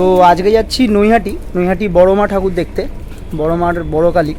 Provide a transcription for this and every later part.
তো আজকে যাচ্ছি নৈহাটি বড় মা ঠাকুর দেখতে, বড় মার বড় কালী।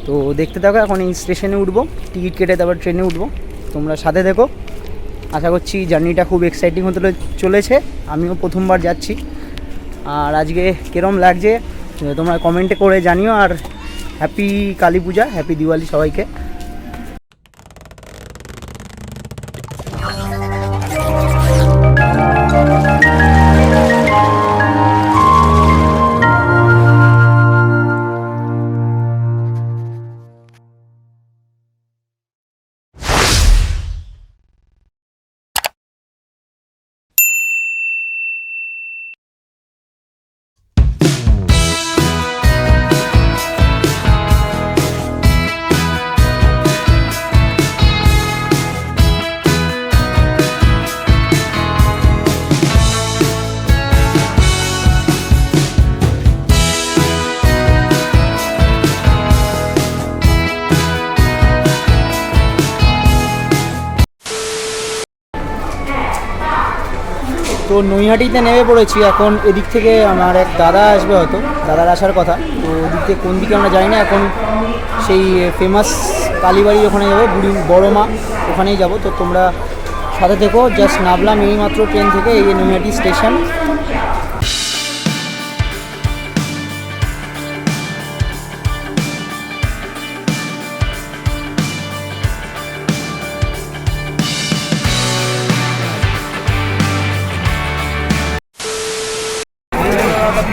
তো দেখতে থাকো, এখন এই স্টেশনে উঠবো, টিকিট কেটে তারপর ট্রেনে উঠবো। তোমরা সাথে দেখো, আশা করছি জার্নিটা খুব এক্সাইটিং হতে চলেছে। আমিও প্রথমবার যাচ্ছি, আর আজকে কিরম লাগছে তোমরা কমেন্টে করে জানিও। আর হ্যাপি কালী পূজা, হ্যাপি দিওয়ালি সবাইকে। তো নৈহাটিতে নেমে পড়েছি এখন। এদিক থেকে আমার এক দাদা আসবে, হয়তো দাদার আসার কথা। তো ওদিক থেকে কোন দিকে আমরা জানি না। এখন সেই ফেমাস কালীবাড়ি ওখানে যাবো, বড় মা ওখানেই যাব। তো তোমরা সাথে থেকো। জাস্ট নামলাম এইমাত্র ট্রেন থেকে, এই নৈহাটি স্টেশন।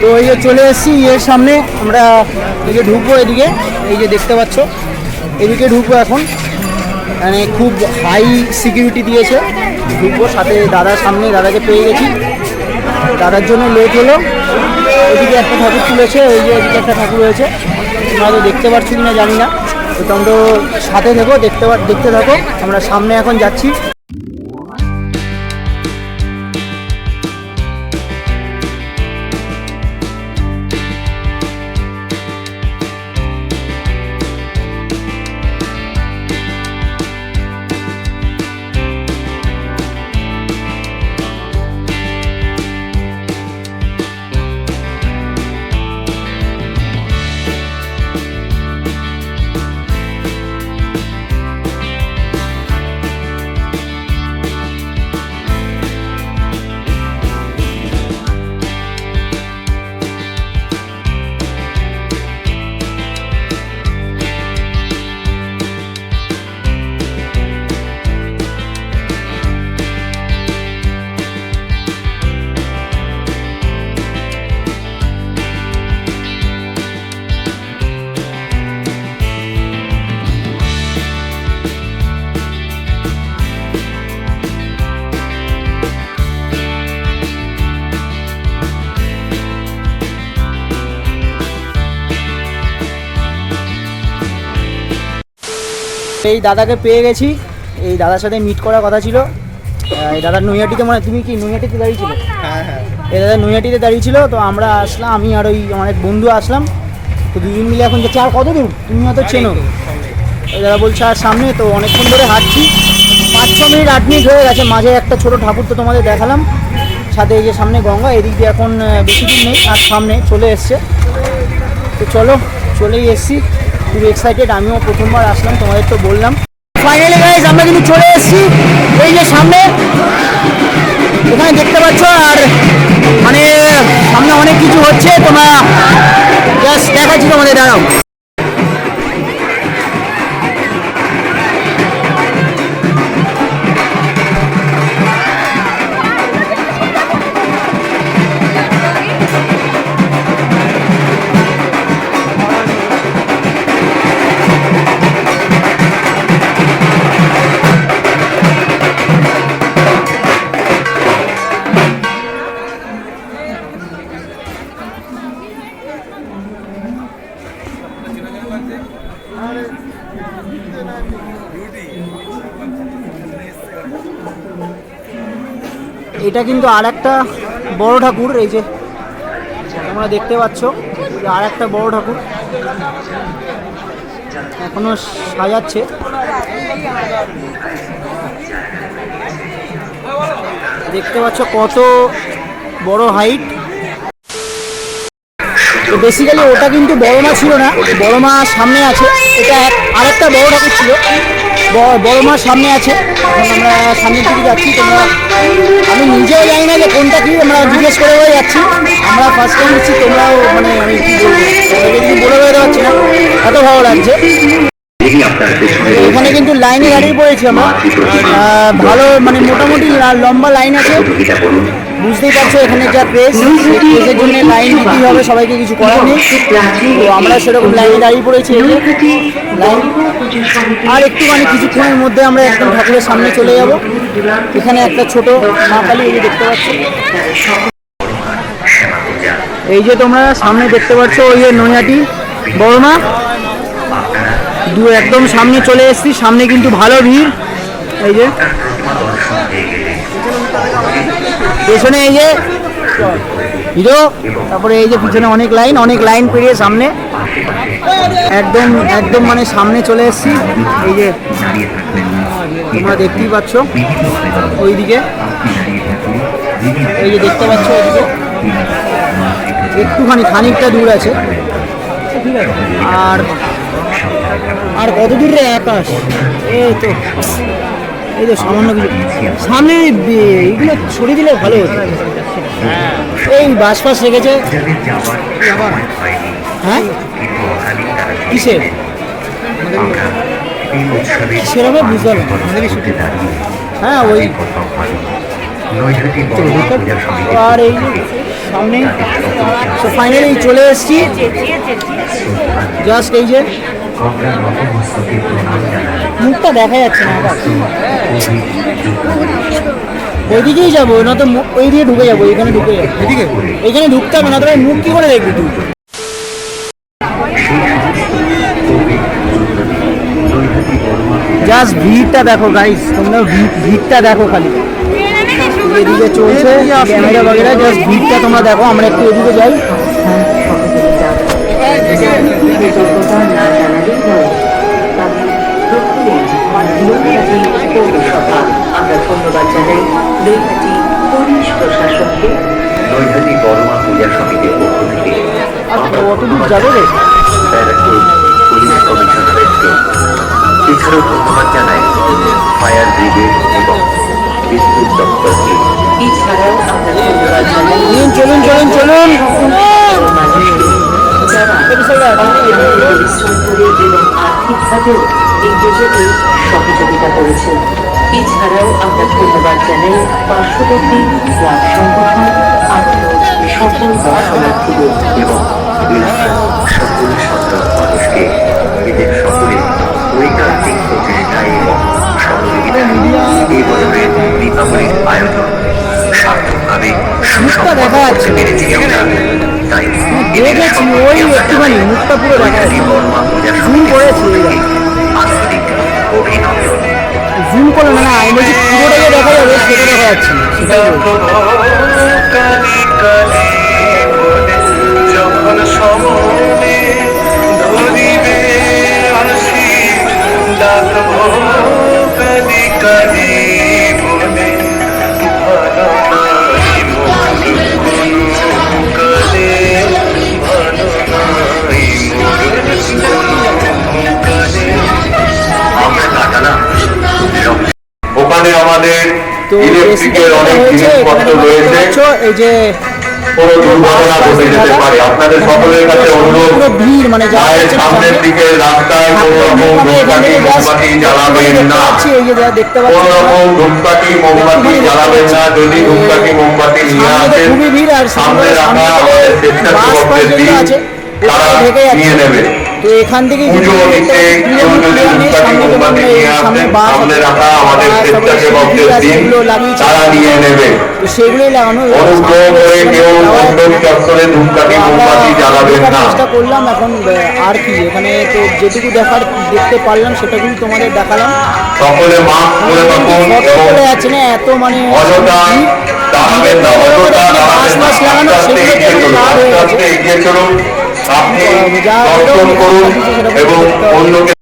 তো এই যে চলে এসেছি এর সামনে, আমরা এই যে ঢুকবো এদিকে, এই যে দেখতে পাচ্ছ এদিকে ঢুকবো এখন। মানে খুব হাই সিকিউরিটি দিয়েছে, ঢুকবো। সাথে দাদার সামনে, দাদাকে পেয়ে গেছি, দাদার জন্য লেট হলো। এদিকে একটা ঠাকুর তুলেছে, ওই যে এদিকে একটা ঠাকুর রয়েছে, তোমরা তো দেখতে পাচ্ছ কিনা জানি না। তো তোমরা সাথে থেকো, দেখতে থাকো। আমরা সামনে এখন যাচ্ছি। এই দাদাকে পেয়ে গেছি, এই দাদার সাথে মিট করার কথা ছিল। এই দাদার নৈহাটিতে, মানে তুমি কি নৈহাটিতে দাঁড়িয়েছিলে? হ্যাঁ হ্যাঁ, এই দাদা নৈহাটিতে দাঁড়িয়েছিল। তো আমরা আসলাম, আমি আর ওই আমার এক বন্ধু আসলাম। তো দুজন মিলে এখন যাচ্ছি। আর কত দূর তুমি হয়তো চেনো? ওই দাদা বলছে আর সামনে। তো অনেকক্ষণ ধরে হাঁটছি, 5-6 মিনিট 8 মিনিট হয়ে গেছে। মাঝে একটা ছোটো ঠাকুর তো তোমাদের দেখালাম, সাথে এই যে সামনে গঙ্গা। এদিক দিয়ে এখন বেশি দূর নেই, আর সামনে চলে এসছে। তো চলো, চলেই এসছি, খুব এক্সাইটেড। আমিও প্রথমবার আসলাম, তোমাদের তো বললাম। ফাইনালি গাইস, আমরা কিন্তু চলে এসেছি এই যে সামনে, ওখানে দেখতে পাচ্ছ। আর মানে সামনে অনেক কিছু হচ্ছে, তোমরা জাস্ট দেখাচ্ছি তোমাদের, দাঁড়াও। এটা কিন্তু আর একটা বড় ঠাকুর, এই যে তোমরা দেখতে পাচ্ছ, আর একটা বড় ঠাকুর এখনো সাজাচ্ছে। দেখতে পাচ্ছ কত বড় হাইট। তো বেসিক্যালি ওটা কিন্তু বড় মা ছিল না, বড় মা সামনে আছে, এটা আরেকটা বড় ঠাকুর ছিল, বড় মা সামনে আছে। এখন আমরা সামনের দিকে যাচ্ছি, তোমরা আমি নিজেও জানি না যে কোনটা কি, আমরা জিজ্ঞেস করে হয়ে যাচ্ছি, আমরা ফার্স্ট টাইম দিচ্ছি, তোমরাও মানে আমি কি বলবো কিছু বলে বেরোতে পারছি না, এত ভালো লাগছে। এখানে কিন্তু লাইনে দাঁড়িয়ে পড়েছি আমরা, ভালো মানে মোটামুটি লম্বা লাইন আছে, বুঝতেই পারছো এখানে যা ক্রেজ, ক্রেজের জন্য লাইন দিতেই হবে, সবাইকে কিছু করার নেই। তো আমরা সেরকম লাইনে দাঁড়িয়ে পড়েছি লাইন, আর একটুখানি কিছুক্ষণের মধ্যে আমরা একদম ঠাকুরের সামনে চলে যাব। এখানে একটা ছোট মা কালী দেখতে পাচ্ছ, এই যে তোমরা সামনে দেখতে পাচ্ছ ওই যে নৈহাটি বড় মা, একদম সামনে চলে এসেছি, সামনে কিন্তু ভালো ভিড়, এই যে পেছনে এই যে হিরো, তারপরে এই যে পিছনে অনেক লাইন পেরিয়ে সামনে একদম একদম মানে সামনে চলে এসেছি। এই যে তোমরা দেখতেই পাচ্ছ ওইদিকে, এই যে দেখতে পাচ্ছ ওইদিকে একটুখানি খানিকটা দূর আছে, আর আর কত দূর রে আকাশ, এই তো সামান্য কিছু সামনে, এইগুলো সরিয়ে দিলে ভালো হতো। এই বাস ফাস রেখেছে, হ্যাঁ কিসের কিসের হবে বুঝতে পারলাম, হ্যাঁ ওই আর এই সামনে ফাইনালি চলে এসছি, জাস্ট এই যে মুখটা দেখা যাচ্ছে না, ওইদিকেই যাবো না তো ওই দিকে ঢুকে যাবো, এখানে ঢুকে যাবো, এখানে ঢুকতে হবে না, তবে মুখ কি করে দেখবি তুই। জাস্ট ভিড়টা দেখো গাইস, তোমরা ভিড়টা দেখো খালি, এদিকে চলছে ক্যামেরা বগেরা, জাস্ট ভিড়টা তোমরা দেখো। আমরা একটু এদিকে যাই, আমরা ধন্যবাদ জানাই নৈহাটি পুলিশ প্রশাসনকে, নৈহাটি বড়মা পূজা সমিতির পক্ষ থেকে অতদূর যাবে রে পুলিশ কমিশনারেটকে, এছাড়াও ধন্যবাদ জানাই ফায়ার ব্রিগেড এবং বিদ্যুৎ দপ্তরকে, এছাড়াও আমরা ধন্যবাদ জানাই চলুন চলুন চলুন এবং আর্থিকভাবেও এই পুজোতে সহযোগিতা করেছেন। এছাড়াও আমরা ধন্যবাদ জানাই পার্শ্ববর্তী ক্লাব সংগঠন, সকল দর্শনার্থীদের এবং সকল সাধারণ মানুষকে এদের সকলে ঐকান্তিক প্রচেষ্টায় এবং সহযোগিতা এই বছরের দীপাবলির আয়োজন সার্থকভাবে সুসম্পন্ন করতে পেরেছি আমরা। তাই ওই একটুখানি মুখটা পুরো দেখা যাচ্ছে, জুম করেছি, আন্তরিক অভিনন্দন। জুম করে না, আমি বলছি পুরোটাকে দেখা যাবে, সেটা দেখা যাচ্ছে না, সেটাই যখন সমনে ধরিবে আসি ডাকবো কালি কালি বলে, ভালো নাই কালে ভালো নাই কালে আমরা কাটালাম। ওখানে আমাদের ইলেকট্রিকের অনেক জিনিসপত্র রয়েছে, এই যে কোনো দুর্ঘটনা ঘটে যেতে পারে। আপনাদের সকলের কাছে অনুরোধ, মায়ের সামনের দিকে রাস্তায় কোনো রকম ধূপকাঠি মোমবাতি জ্বালাবেন না, কোনো রকম ধূপকাঠি মোমবাতি জ্বালাবেন না। যদি ধূপকাঠি মোমবাতি নিয়ে আসেন, সামনে রাখা আমাদের স্বেচ্ছাসেবকদের দিন, তারা নিয়ে নেবে। তো এখান থেকে পুজো দিতে কেউ যদি ধূপকাঠি মোমবাতি নিয়ে আসেন, সামনে রাখা আমাদের স্বেচ্ছাসেবকদের দিন, তারা নিয়ে নেবে। সেগুলোই লাগানো, অনুগ্রহ করে কেউ মণ্ডপ চত্বরে ধূপকাঠি মোমবাতি জ্বালাবেন না। চেষ্টা করলাম এখন আর কি, এখানে তো যেটুকু দেখতে পারলাম সেটাগুলি তোমাদের দেখালাম। সকলে মাস্ক পরে থাকুন এবং যাচ্ছে না এত মানে অযথা দাঁড়াবেন না, অযথা দাঁড়াবেন না, আস্তে আস্তে এগিয়ে চলুন, আপনি দর্শন করুন এবং অন্যকে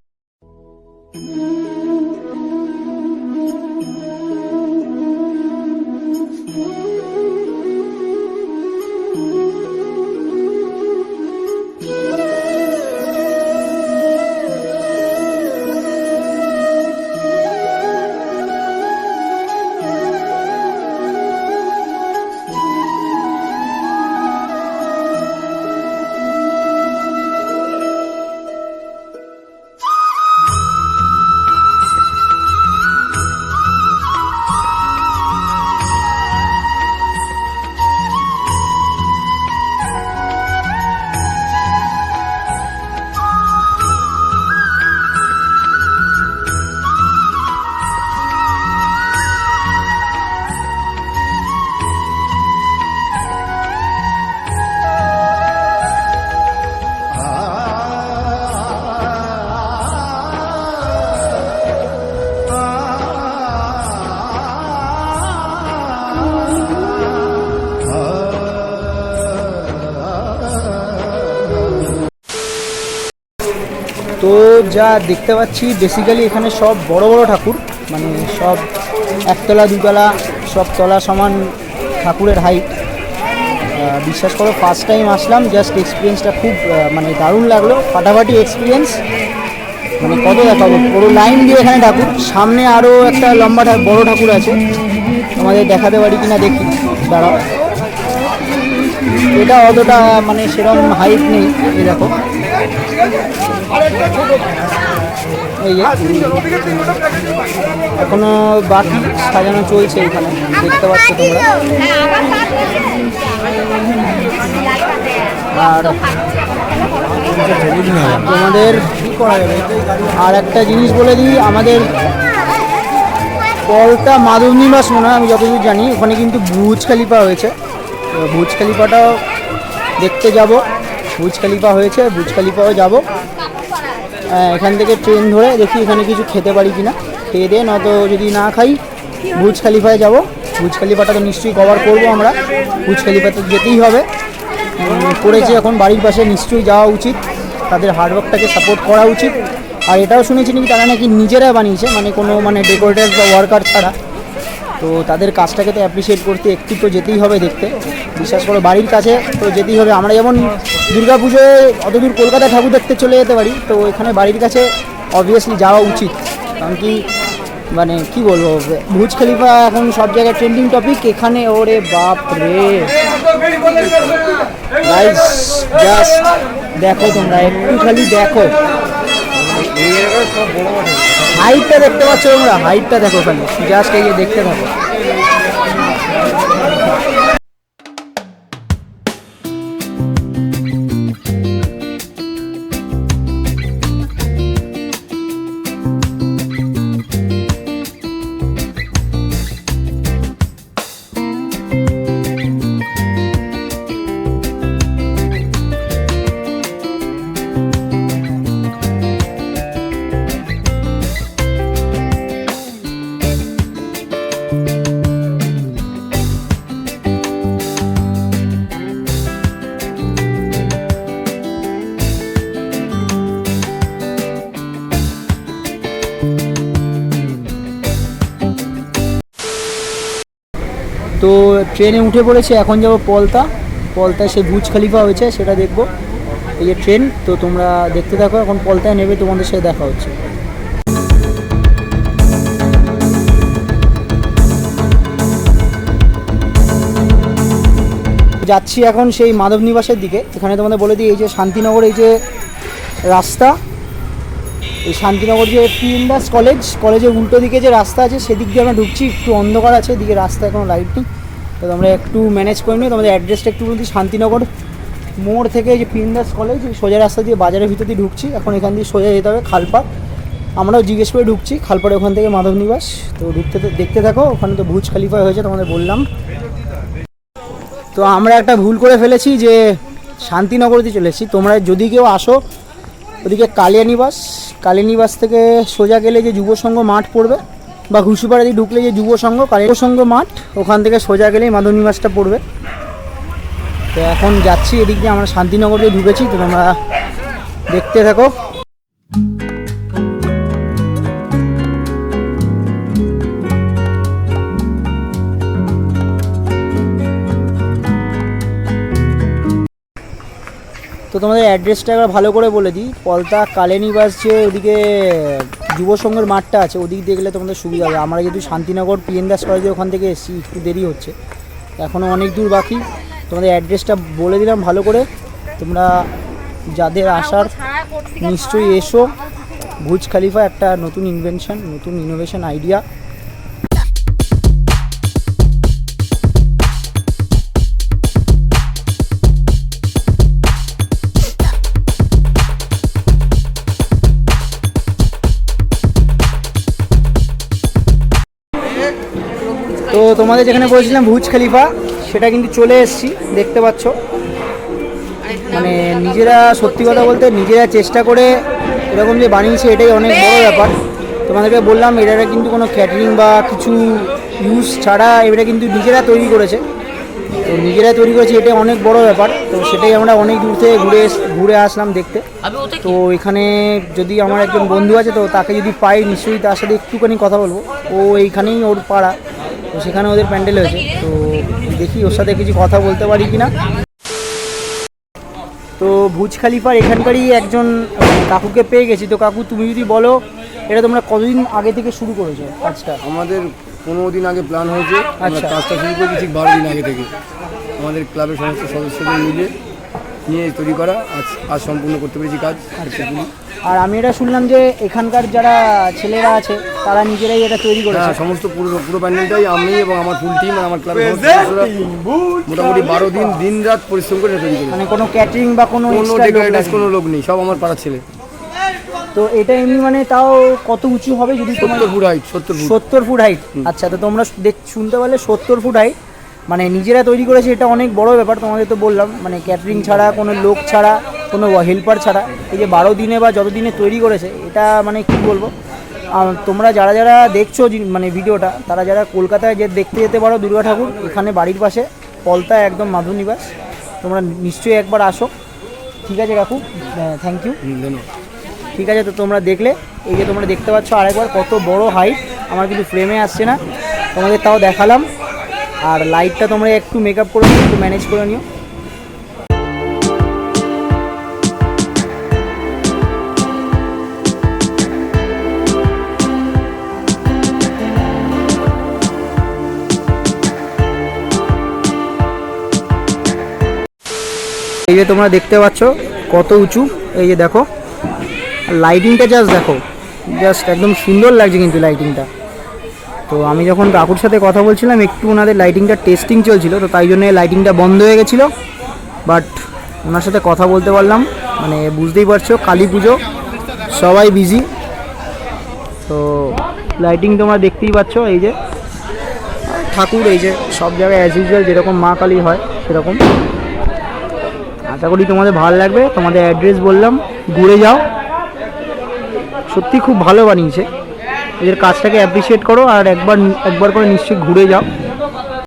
তো যা দেখতে পাচ্ছি বেসিক্যালি এখানে সব বড় বড় ঠাকুর, মানে সব একতলা দুতলা সব তলা সমান ঠাকুরের হাইট। বিশ্বাস করো ফার্স্ট টাইম আসলাম, জাস্ট এক্সপিরিয়েন্সটা খুব মানে দারুণ লাগলো, ফাটাফাটি এক্সপিরিয়েন্স। মানে কত দেখাবো, পুরো লাইন দিয়ে এখানে ঠাকুর, সামনে আরও একটা লম্বা বড় ঠাকুর আছে, আমাদের দেখাতে পারি কিনা দেখি, দাঁড়াও। এটা অতটা মানে সেরকম হাইট নেই, এই দেখো এই যে এখনো বাকি সাজানো চলছে, এখানে দেখতে পাচ্ছ তোমরা। আর তোমাদের কি করা যাবে, আর একটা জিনিস বলে দিই, আমাদের পলতা মাধব নিবাস মনে হয়, আমি যতদূর জানি ওখানে কিন্তু বুর্জ খলিফা হয়েছে, তো বুর্জ খলিফাটাও দেখতে যাব। বুর্জ খলিফা হয়েছে, বুর্জ খলিফাও যাব। এখান থেকে ট্রেন ধরে দেখি এখানে কিছু খেতে পারি কিনা, খেয়ে দিয়ে, নয়তো যদি না খাই বুর্জ খলিফায় যাব। বুর্জ খলিফাটা তো নিশ্চয়ই কভার করবো আমরা, বুর্জ খলিফাতে যেতেই হবে, করেছে এখন বাড়ির পাশে, নিশ্চয়ই যাওয়া উচিত, তাদের হার্ডওয়ার্কটাকে সাপোর্ট করা উচিত। আর এটাও শুনেছি নাকি তারা নাকি নিজেরা বানিয়েছে, মানে কোনো মানে ডেকোরেটর বা ওয়ার্কার ছাড়া, তো তাদের কাজটাকে তো অ্যাপ্রিসিয়েট করতে একটু তো যেতেই হবে দেখতে। বিশ্বাস করো বাড়ির কাছে তো যেতেই হবে। আমরা যেমন দুর্গা পুজোয় অতদূর কলকাতা ঠাকুর দেখতে চলে যেতে পারি, তো এখানে বাড়ির কাছে অবভিয়াসলি যাওয়া উচিত। কারণ কি মানে কি বলবো, বুর্জ খলিফা এখন সব জায়গায় ট্রেন্ডিং টপিক, এখানে ওরে বাপ রে গাইস, জাস্ট দেখো তোমরা, একটু খালি দেখো হাইটটা দেখতে পাচ্ছ তোমরা, হাইটটা দেখো খালি, জাস্ট এই যে দেখতে থাকো। তো ট্রেনে উঠে পড়েছে, এখন যাবো পলতা। পলতায় সেই বুর্জ খলিফা হয়েছে সেটা দেখবো, এই যে ট্রেন। তো তোমরা দেখতে থাকো, এখন পলতায় নেবে, তোমাদের সাথে দেখা হচ্ছে। যাচ্ছি এখন সেই মাধব নিবাসের দিকে। এখানে তোমাদের বলে দিই, এই যে শান্তিনগর, এই যে রাস্তা, এই শান্তিনগর যে পিএনদাস কলেজের উল্টো দিকে যে রাস্তা আছে সেদিক দিয়ে আমরা ঢুকছি। একটু অন্ধকার আছে এদিকে, রাস্তায় কোনো লাইট নেই, তো আমরা একটু ম্যানেজ করে নিই। তোমাদের অ্যাড্রেসটা একটু বলছি, শান্তিনগর মোড় থেকে যে পিএনদাস কলেজ, সোজা রাস্তা দিয়ে বাজারের ভিতর দিয়ে ঢুকছি। এখন এখান দিয়ে সোজা যেতে হবে খালপাড়, আমরাও জিজ্ঞেস করে ঢুকছি খালপাড়ে, ওখান থেকে মাধব নিবাস। তো ঢুকতে দেখতে থাকো, ওখানে তো বুর্জ খলিফা হয়েছে তোমাদের বললাম। তো আমরা একটা ভুল করে ফেলেছি যে শান্তিনগর দিয়ে চলে এসেছি। তোমরা যদি কেউ আসো ওদিকে কালিয়ানিবাস থেকে সোজা গেলে যে যুব সংঘ মাঠ পড়বে, বা ঘুষিপাড়া দিয়ে ঢুকলে যে যুব সংঘ মাঠ, ওখান থেকে সোজা গেলেই মাধব নিবাসটা পড়বে। তো এখন যাচ্ছি এদিক দিয়ে, আমরা শান্তিনগর দিয়ে ঢুকেছি, তো তোমরা দেখতে থাকো। তো তোমাদের অ্যাড্রেসটা একবার ভালো করে বলে দিই, পলতা কালিয়ানিবাস যে ওদিকে যুব সংঘের মাঠটা আছে, ওদিক দিয়ে গেলে তোমাদের সুবিধা হবে। আমরা যেহেতু শান্তিনগর পিএনদাস কলেজে ওখান থেকে এসেছি, একটু দেরি হচ্ছে, এখনও অনেক দূর বাকি। তোমাদের অ্যাড্রেসটা বলে দিলাম ভালো করে, তোমরা যাদের আসার নিশ্চয়ই এসো। বুর্জ খলিফা একটা নতুন ইনভেনশন, নতুন ইনোভেশন আইডিয়া। তো তোমাদের যেখানে বলছিলাম বুর্জ খলিফা, সেটা কিন্তু চলে এসেছি, দেখতে পাচ্ছ। মানে নিজেরা সত্যি কথা বলতে নিজেরা চেষ্টা করে এরকম যে বানিয়েছে, এটাই অনেক বড় ব্যাপার। তোমাদেরকে বললাম এটা কিন্তু কোনো ক্যাটারিং বা কিছু ইউজ ছাড়া এটা কিন্তু নিজেরা তৈরি করেছে। তো নিজেরাই তৈরি করেছি, এটা অনেক বড় ব্যাপার। তো সেটাই আমরা অনেক দূর থেকে ঘুরে আসলাম দেখতে। তো এখানে যদি আমার একজন বন্ধু আছে, তো তাকে যদি পাই নিশ্চয়ই তার সাথে একটুখানি কথা বলবো। ও এইখানেই ওর পাড়া, তো সেখানে ওদের প্যান্ডেল হয়েছে। তো দেখি ওর সাথে কিছু কথা বলতে পারি কিনা। তো বুর্জ খলিফার এখানকারই একজন কাকুকে পেয়ে গেছি। তো কাকু, তুমি যদি বলো এটা তোমরা কতদিন আগে থেকে শুরু করেছো কাজটা? আমাদের 15 দিন আগে প্ল্যান হয়েছে। আচ্ছা। কাজটা শুরু করেছি ঠিক 12 দিন আগে থেকে। আমাদের ক্লাবের সমস্ত সদস্যদের মিলে নিয়ে তৈরি করা, আজ সম্পূর্ণ করতে পেরেছি কাজ। আর আমি এটা শুনলাম যে এখানকার যারা ছেলেরা আছে তারা নিজেরাই এটা তৈরি করেছে। হ্যাঁ, সমস্ত পুরো প্যান্ডেলটাই আমি এবং আমার ফুল টিম আর আমার ক্লাবের সদস্যরা মোটামুটি 12 দিন দিন রাত পরিশ্রম করে তৈরি করেছি। মানে কোনো ক্যাটারিং বা কোনো ডেকোরেটার্স কোনো লোক নেই, সব আমার পাড়ার ছেলে। তো এটা এমনি মানে তাও কত উঁচু হবে? যদি 70 ফুট হাইট। 70 foot height. আচ্ছা, তো তোমরা শুনতে পারলে 70 ফুট হাইট, মানে নিজেরা তৈরি করেছে, এটা অনেক বড় ব্যাপার। তোমাদের তো বললাম মানে ক্যাটারিং ছাড়া, কোনো লোক ছাড়া, কোনো হেল্পার ছাড়া এই যে 12 দিনে বা যত দিনে তৈরি করেছে, এটা মানে কি বলবো। তোমরা যারা যারা দেখছো মানে ভিডিওটা, তারা যারা কলকাতায় যে দেখতে যেতে পারো দুর্গা ঠাকুর, এখানে বাড়ির পাশে পলতা একদম মাধুর নিবাস, তোমরা নিশ্চয়ই একবার আসো। ঠিক আছে কাকু, থ্যাংক ইউ। ঠিক আছে, তো তোমরা দেখলে, এই যে তোমরা দেখতে পাচ্ছ আরেকবার কত বড় হাইট। আমার কিন্তু ফ্রেমে আসছে না, তোমাদের তাও দেখালাম। আর লাইটটা তোমরা একটু মেকআপ করে নিও, একটু ম্যানেজ করে নিও। এই যে তোমরা দেখতে পাচ্ছ কত উঁচু, এই যে দেখো লাইটিংটা, জাস্ট দেখো, জাস্ট একদম সুন্দর লাগছে কিন্তু লাইটিংটা। তো আমি যখন কাকুর সাথে কথা বলছিলাম, একটু ওনাদের লাইটিংটা টেস্টিং চলছিল, তো তাই জন্য লাইটিংটা বন্ধ হয়ে গেছিলো। বাট ওনার সাথে কথা বলতে পারলাম। মানে বুঝতেই পারছো, কালী পুজো, সবাই বিজি। তো লাইটিং তোমরা দেখতেই পাচ্ছ, এই যে ঠাকুর, এই যে সব জায়গায় অ্যাজ ইউজুয়াল যেরকম মা কালী হয় সেরকম। আশা করি তোমাদের ভালো লাগবে। তোমাদের অ্যাড্রেস বললাম, ঘুরে যাও, সত্যি খুব ভালো বানিয়েছে। এদের কাজটাকে অ্যাপ্রিসিয়েট করো আর একবার করে নিশ্চয়ই ঘুরে যাও।